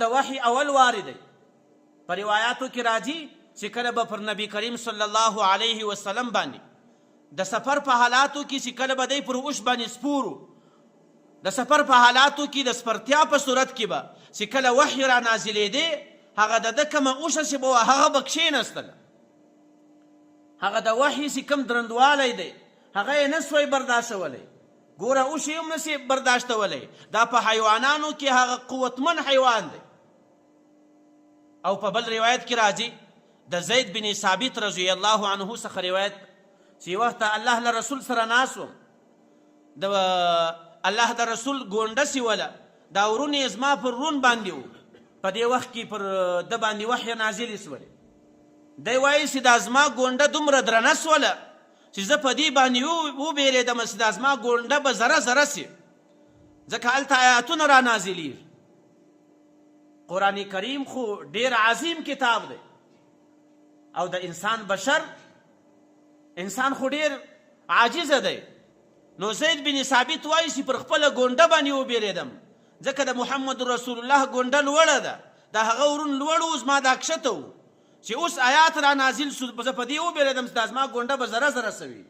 د وحي اول وارد دی. په روایاتو کې راځي چې کله به پر نبی کریم صلی الله علیه وسلم باندې د سفر په حالاتو کې چې کله به دی پر اوښ باندې سپورو، د سفر په حالاتو کې د سپرتیا په صورت کې به چې کله وحي را نازلېدی، هغه د ده کومه اوښه چې به وه هغه به کښېنستله. هغه د وحي چې کوم درندوالی دی هغه یې نه سوی برداشتولی. ګوره اوښ یې هم نسي برداشتولی، دا په حیوانانو کې هغه قوتمن حیوان دی. او په بل روایت کې راځي د زید بن ثابت رضی الله عنه څخه روایت چې یو وخت الله له رسول سره ناست وم، د الله د رسول ګونډه سیوله، دا ورون یې زما پر رون باندې و. په دې وخت کې پر ده باندې وحی نازلې سولې. دی وایي چې دا زما ګونډه دومره درنه سوله چې زه په دې باندې وبېرېدم چې دا زما ګونډه به ذره ذره سي، ځکه هلته آیاتونه را نازلېږي. قرآن کریم خو ډېر عظیم کتاب دی او د انسان بشر انسان خو ډېر عاجزه دی. نو زید بن ثابت وایي چې پر خپله ګونډه باندې وبېرېدم، ځکه د محمد رسول الله ګونډه لوړه ده، د هغه ورون لوړ و، زما دا کښته و چې اوس آیات را نازل سو، زه په دې وبېرېدم چې دا زما ګونډه به ذره ذره سوي.